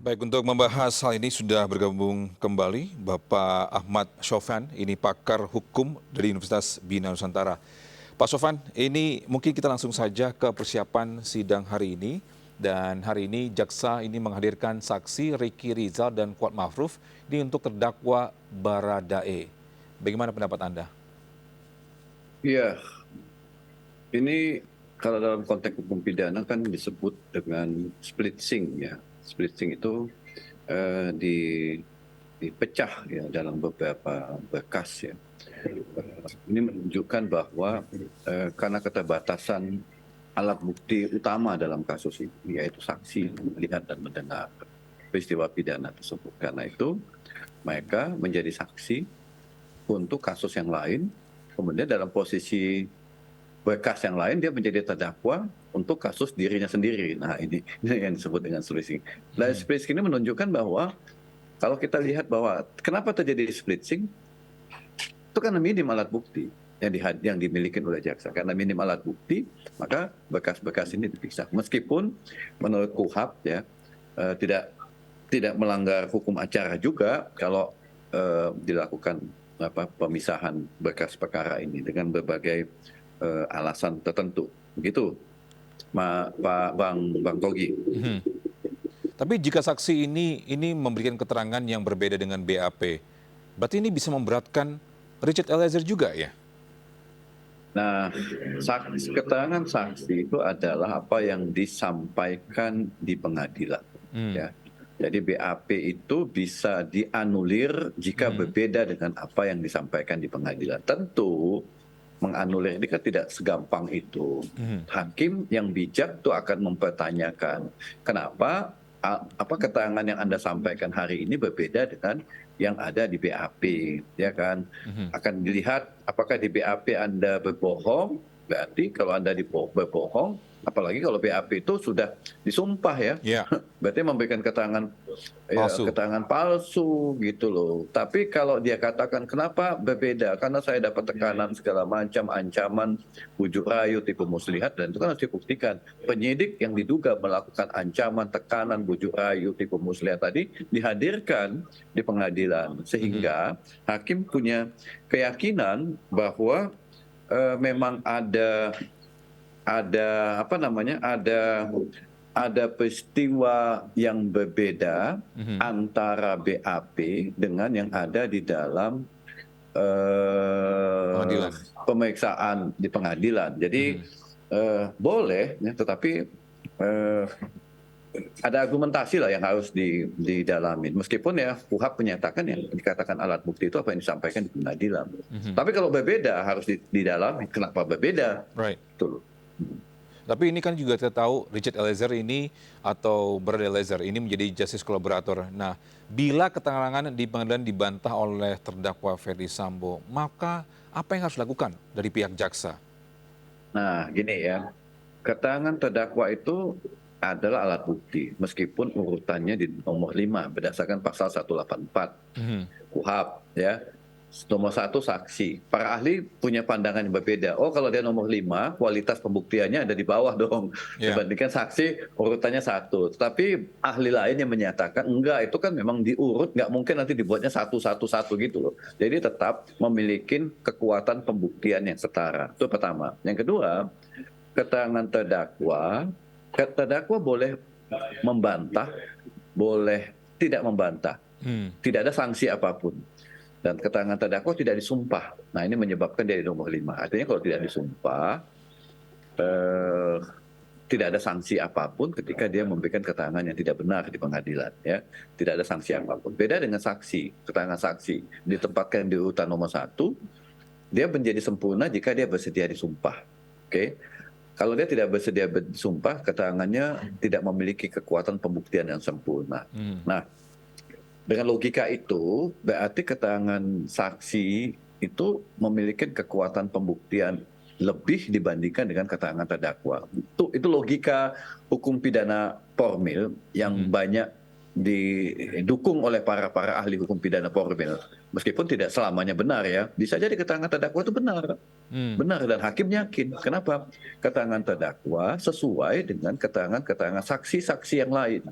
Baik, untuk membahas hal ini sudah bergabung kembali Bapak Ahmad Syofan, ini pakar hukum dari Universitas Bina Nusantara. Pak Syofan, ini mungkin kita langsung saja ke persiapan sidang hari ini. Dan hari ini jaksa ini menghadirkan saksi Ricky Rizal dan Kuat Ma'ruf ini untuk terdakwa Baradae. Bagaimana pendapat Anda? Iya, ini kalau dalam konteks hukum pidana kan disebut dengan splitsing ya. Splitsing itu di dipecah ya dalam beberapa berkas ya. Ini menunjukkan bahwa karena keterbatasan alat bukti utama dalam kasus ini, yaitu saksi melihat dan mendengar peristiwa pidana tersebut. Karena itu mereka menjadi saksi untuk kasus yang lain, kemudian dalam posisi berkas yang lain dia menjadi terdakwa untuk kasus dirinya sendiri. Nah ini yang disebut dengan splitsing. Dan splitsing ini menunjukkan bahwa kalau kita lihat bahwa kenapa terjadi splitsing, itu karena minim alat bukti yang dimiliki oleh jaksa. Karena minim alat bukti, maka berkas-berkas ini dipisah. Meskipun menurut KUHAP ya tidak melanggar hukum acara juga kalau dilakukan pemisahan berkas perkara ini dengan berbagai alasan tertentu, begitu, Bang Togi. Tapi jika saksi ini memberikan keterangan yang berbeda dengan BAP, berarti ini bisa memberatkan Richard Eliezer juga ya? Nah, keterangan saksi itu adalah apa yang disampaikan di pengadilan. Ya. Jadi BAP itu bisa dianulir jika berbeda dengan apa yang disampaikan di pengadilan. Tentu menganulir ini kan tidak segampang itu. Hakim yang bijak itu akan mempertanyakan kenapa apa keterangan yang Anda sampaikan hari ini berbeda dengan yang ada di BAP, ya kan? Akan dilihat apakah di BAP Anda berbohong, berarti kalau Anda berbohong, apalagi kalau BAP itu sudah disumpah ya, berarti memberikan keterangan palsu gitu loh. Tapi kalau dia katakan kenapa berbeda, karena saya dapat tekanan segala macam, ancaman, bujuk rayu, tipu muslihat, dan itu kan harus dibuktikan. Penyidik yang diduga melakukan ancaman, tekanan, bujuk rayu, tipu muslihat tadi dihadirkan di pengadilan, sehingga hakim punya keyakinan bahwa memang ada peristiwa yang berbeda antara BAP dengan yang ada di dalam pemeriksaan di pengadilan. Jadi boleh, ya, tetapi ada argumentasi lah yang harus didalami. Meskipun ya KUHAP menyatakan yang dikatakan alat bukti itu apa yang disampaikan di pengadilan. Tapi kalau berbeda harus didalami. Kenapa berbeda? Right. Betul. Tapi ini kan juga kita tahu Richard Eliezer ini atau Baradae Eliezer ini menjadi justice collaborator. Nah, bila keterangan di pengadilan dibantah oleh terdakwa Ferdy Sambo, maka apa yang harus dilakukan dari pihak jaksa? Nah, gini ya, keterangan terdakwa itu adalah alat bukti, meskipun urutannya di nomor 5 berdasarkan pasal 184 KUHAP ya. Nomor 1 saksi. Para ahli punya pandangan yang berbeda. Oh, kalau dia nomor 5, kualitas pembuktiannya ada di bawah dong. Dibandingkan saksi urutannya 1. Tapi ahli lain yang menyatakan enggak, itu kan memang diurut, nggak mungkin nanti dibuatnya 1-1-1 gitu loh. Jadi tetap memiliki kekuatan pembuktian yang setara. Itu pertama. Yang kedua, keterangan terdakwa boleh membantah, boleh tidak membantah. Tidak ada sanksi apapun. Dan keterangan terdakwa tidak disumpah. Nah, ini menyebabkan dia di nomor 5. Artinya kalau tidak disumpah, tidak ada sanksi apapun ketika dia memberikan keterangan yang tidak benar di pengadilan. Ya. Tidak ada sanksi apapun. Beda dengan saksi. Keterangan saksi ditempatkan di urutan nomor 1, dia menjadi sempurna jika dia bersedia disumpah. Oke. Kalau dia tidak bersedia disumpah, keterangannya tidak memiliki kekuatan pembuktian yang sempurna. Nah, dengan logika itu, berarti keterangan saksi itu memiliki kekuatan pembuktian lebih dibandingkan dengan keterangan terdakwa. Itu logika hukum pidana formil yang banyak didukung oleh para ahli hukum pidana formil. Meskipun tidak selamanya benar ya, bisa jadi keterangan terdakwa itu benar. Benar, dan hakim yakin. Kenapa? Keterangan terdakwa sesuai dengan keterangan saksi-saksi yang lain.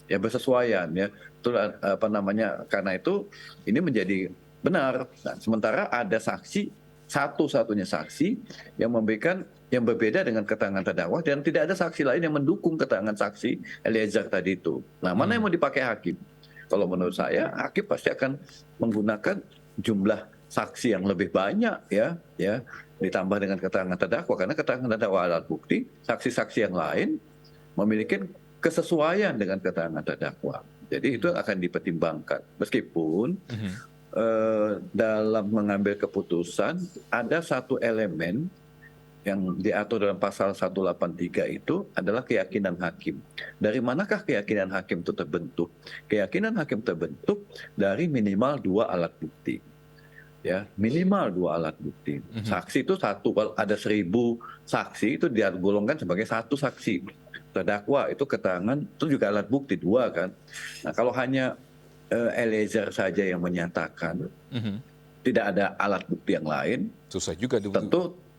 ya bersesuaian ya. Itu apa namanya? Karena itu ini menjadi benar. Nah, sementara ada saksi, satu-satunya saksi yang memberikan yang berbeda dengan keterangan terdakwa dan tidak ada saksi lain yang mendukung keterangan saksi Eliezer tadi itu. Nah, mana yang mau dipakai hakim? Kalau menurut saya, hakim pasti akan menggunakan jumlah saksi yang lebih banyak ya ditambah dengan keterangan terdakwa, karena keterangan terdakwa alat bukti, saksi-saksi yang lain memiliki kesesuaian dengan keterangan terdakwa. Jadi itu akan dipertimbangkan. Meskipun dalam mengambil keputusan ada satu elemen yang diatur dalam pasal 183 itu adalah keyakinan hakim. Dari manakah keyakinan hakim itu terbentuk? Keyakinan hakim terbentuk dari minimal 2 alat bukti. Ya, minimal 2 alat bukti. Saksi itu satu, kalau ada 1.000 saksi itu digolongkan sebagai satu saksi. Terdakwa itu keterangan itu juga alat bukti 2 kan. Nah, kalau hanya Eliezer saja yang menyatakan tidak ada alat bukti yang lain, susah juga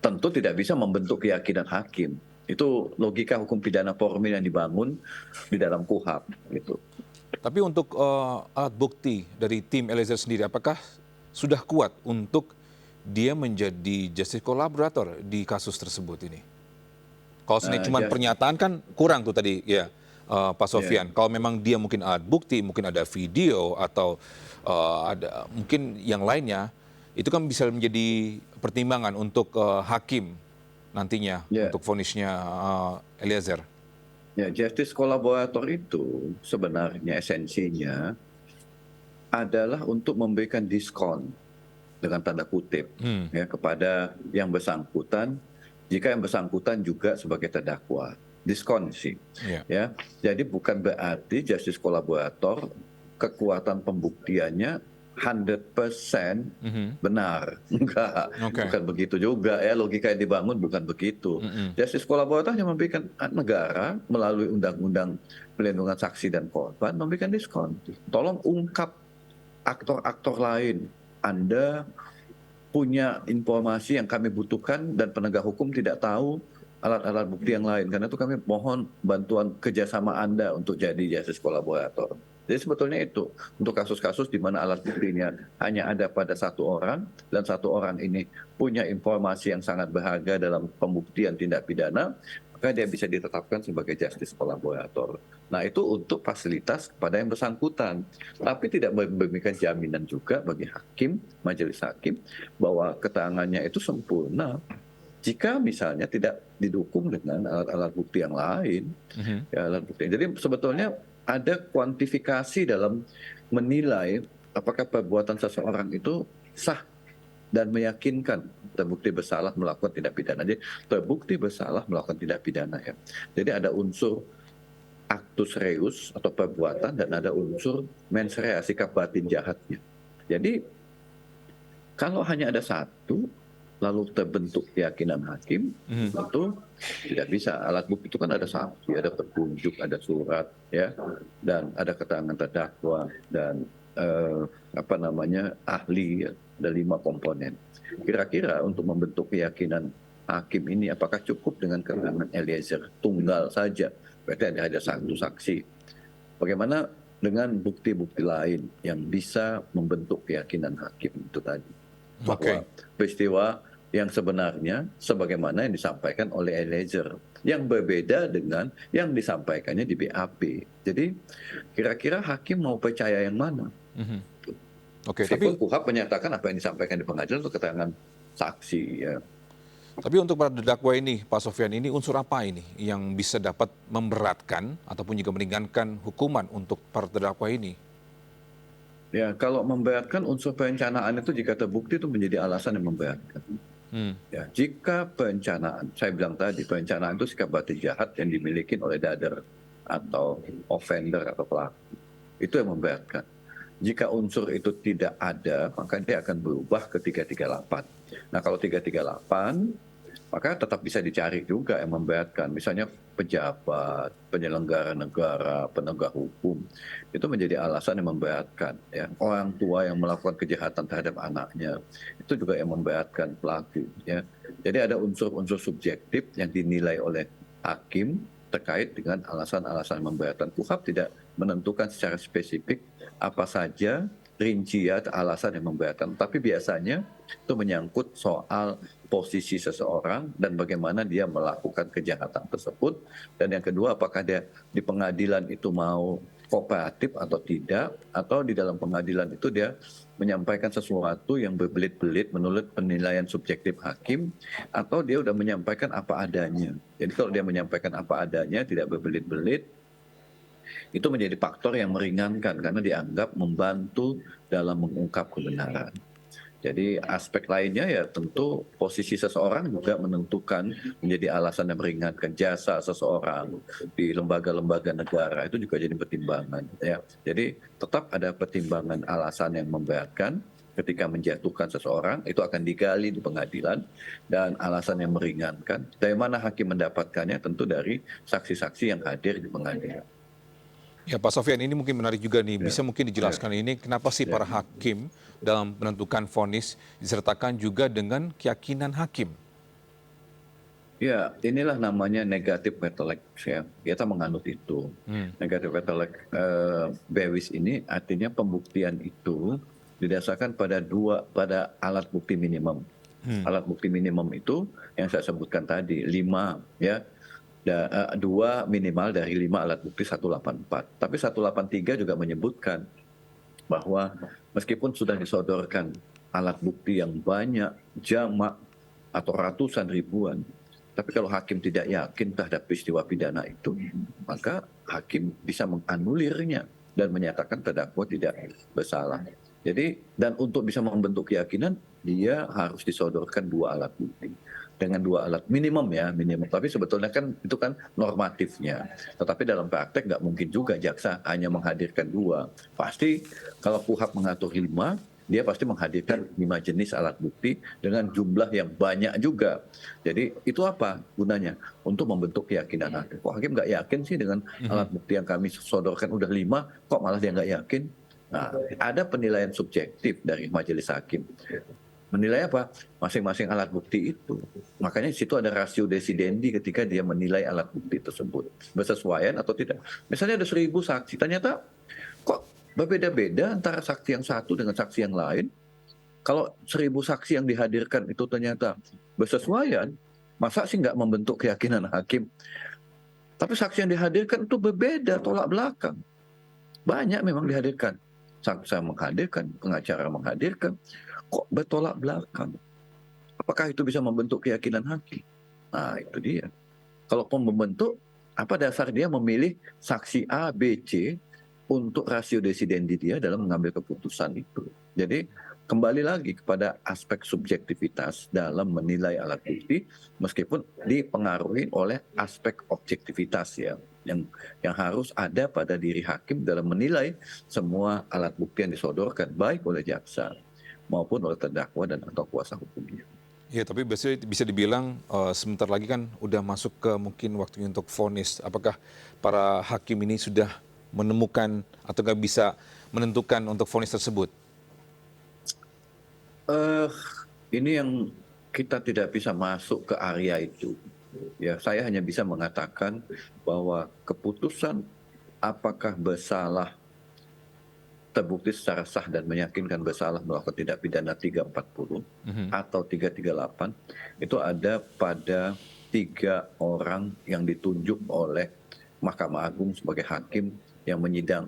tentu tidak bisa membentuk keyakinan hakim. Itu logika hukum pidana formil yang dibangun di dalam KUHP gitu. Tapi untuk alat bukti dari tim Eliezer sendiri, apakah sudah kuat untuk dia menjadi justice collaborator di kasus tersebut ini? Kalau cuma pernyataan kan kurang tuh tadi ya, Pak Sofyan. Kalau memang dia mungkin alat bukti, mungkin ada video atau ada mungkin yang lainnya, itu kan bisa menjadi pertimbangan untuk hakim nantinya untuk vonisnya Eliezer. Ya, justice collaborator itu sebenarnya esensinya adalah untuk memberikan diskon dengan tanda kutip ya kepada yang bersangkutan jika yang bersangkutan juga sebagai terdakwa. Diskon sih. Ya. Jadi bukan berarti justice collaborator kekuatan pembuktiannya 100% benar. Enggak. Bukan begitu juga ya, logika yang dibangun bukan begitu. Justice collaborator hanya memberikan negara melalui undang-undang pelindungan saksi dan korban memberikan diskon. Tolong ungkap aktor-aktor lain. Anda punya informasi yang kami butuhkan dan penegak hukum tidak tahu alat-alat bukti yang lain. Karena itu kami mohon bantuan kerjasama Anda untuk jadi justice collaborator. Jadi sebetulnya itu untuk kasus-kasus di mana alat buktinya hanya ada pada satu orang dan satu orang ini punya informasi yang sangat berharga dalam pembuktian tindak pidana, maka dia bisa ditetapkan sebagai justice collaborator. Nah itu untuk fasilitas kepada yang bersangkutan. Tapi tidak memberikan jaminan juga bagi hakim, majelis hakim, bahwa keterangannya itu sempurna jika misalnya tidak didukung dengan alat-alat bukti yang lain. Ya, alat bukti. Jadi sebetulnya ada kuantifikasi dalam menilai apakah perbuatan seseorang itu sah dan meyakinkan terbukti bersalah melakukan tindak pidana. Jadi terbukti bersalah melakukan tindak pidana ya. Jadi ada unsur actus reus atau perbuatan dan ada unsur mens rea, sikap batin jahatnya. Jadi kalau hanya ada satu lalu terbentuk keyakinan hakim, tentu tidak bisa. Alat bukti itu kan ada saksi, ada petunjuk, ada surat, ya, dan ada keterangan terdakwa dan ahli, ya, ada 5 komponen. Kira-kira untuk membentuk keyakinan hakim ini, apakah cukup dengan keterangan Eliezer tunggal saja? Berarti ada satu saksi. Bagaimana dengan bukti-bukti lain yang bisa membentuk keyakinan hakim itu tadi? Bahwa peristiwa yang sebenarnya sebagaimana yang disampaikan oleh Eliezer, yang berbeda dengan yang disampaikannya di BAP. Jadi kira-kira hakim mau percaya yang mana? Tapi KUHP menyatakan apa yang disampaikan di pengadilan itu keterangan saksi. Ya. Tapi untuk para terdakwa ini, Pak Sofyan, ini unsur apa ini yang bisa dapat memberatkan ataupun juga meringankan hukuman untuk para terdakwa ini? Ya, kalau memberatkan unsur perencanaan itu jika terbukti itu menjadi alasan yang memberatkan. Ya, jika perencanaan, saya bilang tadi, perencanaan itu sikap batin jahat yang dimiliki oleh dader atau offender atau pelaku. Itu yang memberatkan. Jika unsur itu tidak ada, maka dia akan berubah ke 338. Nah, kalau 338, maka tetap bisa dicari juga yang memberatkan. Misalnya pejabat, penyelenggara negara, penegak hukum. Itu menjadi alasan yang memberatkan. Ya. Orang tua yang melakukan kejahatan terhadap anaknya, itu juga yang memberatkan pelaku. Ya. Jadi ada unsur-unsur subjektif yang dinilai oleh hakim terkait dengan alasan-alasan memberatkan. KUHP tidak menentukan secara spesifik apa saja rincian alasan yang memberatkan. Tapi biasanya itu menyangkut soal posisi seseorang dan bagaimana dia melakukan kejahatan tersebut. Dan yang kedua, apakah dia di pengadilan itu mau kooperatif atau tidak, atau di dalam pengadilan itu dia menyampaikan sesuatu yang berbelit-belit menurut penilaian subjektif hakim, atau dia udah menyampaikan apa adanya. Jadi kalau dia menyampaikan apa adanya, tidak berbelit-belit, itu menjadi faktor yang meringankan karena dianggap membantu dalam mengungkap kebenaran. Jadi aspek lainnya ya tentu posisi seseorang juga menentukan menjadi alasan yang meringankan jasa seseorang di lembaga-lembaga negara itu juga jadi pertimbangan ya. Jadi tetap ada pertimbangan alasan yang memberatkan ketika menjatuhkan seseorang itu akan digali di pengadilan dan alasan yang meringankan. Dari mana hakim mendapatkannya tentu dari saksi-saksi yang hadir di pengadilan. Ya, Pak Sofyan, ini mungkin menarik juga nih. Ya, Bisa mungkin dijelaskan ini kenapa sih para hakim dalam menentukan vonis disertakan juga dengan keyakinan hakim? ya, inilah namanya negatif retelek ya. Kita menganut itu. Negatif retelek bewis ini artinya pembuktian itu didasarkan pada alat bukti minimum. Alat bukti minimum itu yang saya sebutkan tadi 5 ya. 2 minimal dari 5 alat bukti 184. Tapi 183 juga menyebutkan bahwa meskipun sudah disodorkan alat bukti yang banyak, jamak atau ratusan ribuan, tapi kalau hakim tidak yakin terhadap peristiwa pidana itu, maka hakim bisa menganulirnya dan menyatakan terdakwa tidak bersalah. Jadi, dan untuk bisa membentuk keyakinan, dia harus disodorkan 2 alat bukti. Dengan 2 alat minimum ya, minimum. Tapi sebetulnya kan itu kan normatifnya. Tetapi dalam praktek nggak mungkin juga jaksa hanya menghadirkan 2. Pasti kalau KUHAP mengatur 5, dia pasti menghadirkan 5 jenis alat bukti dengan jumlah yang banyak juga. Jadi itu apa gunanya? Untuk membentuk keyakinan hakim. Kok hakim nggak yakin sih dengan alat bukti yang kami sodorkan udah 5, kok malah dia nggak yakin? Nah, ada penilaian subjektif dari majelis hakim. Menilai apa? Masing-masing alat bukti itu. Makanya di situ ada rasio desidendi ketika dia menilai alat bukti tersebut. Bersesuaian atau tidak. Misalnya ada 1.000 saksi, ternyata kok berbeda-beda antara saksi yang satu dengan saksi yang lain. Kalau 1.000 saksi yang dihadirkan itu ternyata bersesuaian, masa sih nggak membentuk keyakinan hakim? Tapi saksi yang dihadirkan itu berbeda, tolak belakang. Banyak memang dihadirkan. Saksi menghadirkan, pengacara menghadirkan, kok bertolak belakang. Apakah itu bisa membentuk keyakinan hakim? Nah, itu dia. Kalau membentuk, apa dasar dia memilih saksi A, B, C untuk rasio desidendi dia dalam mengambil keputusan itu. Jadi, kembali lagi kepada aspek subjektivitas dalam menilai alat bukti, meskipun dipengaruhi oleh aspek objektivitas ya, yang harus ada pada diri hakim dalam menilai semua alat bukti yang disodorkan, baik oleh jaksa maupun oleh terdakwa dan atau kuasa hukumnya. Ya, tapi biasanya bisa dibilang sebentar lagi kan udah masuk ke mungkin waktunya untuk vonis. Apakah para hakim ini sudah menemukan atau nggak bisa menentukan untuk vonis tersebut? Ini yang kita tidak bisa masuk ke area itu. Ya, saya hanya bisa mengatakan bahwa keputusan apakah bersalah terbukti secara sah dan meyakinkan bersalah melakukan tindak pidana 340 atau 338 itu ada pada 3 orang yang ditunjuk oleh Mahkamah Agung sebagai hakim yang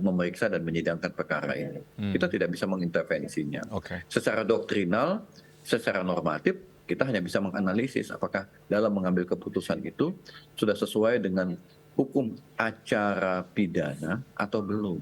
memeriksa dan menyidangkan perkara ini. Kita tidak bisa mengintervensinya. Secara doktrinal, secara normatif, kita hanya bisa menganalisis apakah dalam mengambil keputusan itu sudah sesuai dengan hukum acara pidana atau belum.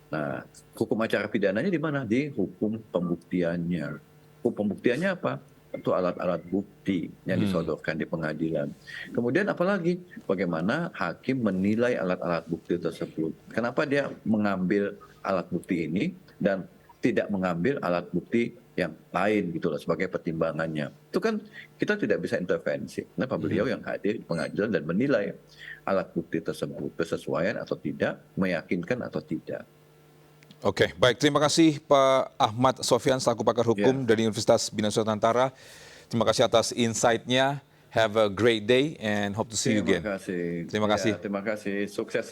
Nah, hukum acara pidananya di mana? Di hukum pembuktiannya. Hukum pembuktiannya apa? Itu alat-alat bukti yang disodorkan di pengadilan. Kemudian apalagi? Bagaimana hakim menilai alat-alat bukti tersebut. Kenapa dia mengambil alat bukti ini dan tidak mengambil alat bukti yang lain gitu loh sebagai pertimbangannya. Itu kan kita tidak bisa intervensi. Kenapa beliau yang hadir di pengadilan dan menilai alat bukti tersebut bersesuaian atau tidak, meyakinkan atau tidak. Oke, baik. Terima kasih Pak Ahmad Sofyan selaku pakar hukum dari Universitas Bina Nusantara. Terima kasih atas insight-nya. Have a great day and hope to see you again. Terima kasih. Terima kasih. Terima kasih. Sukses.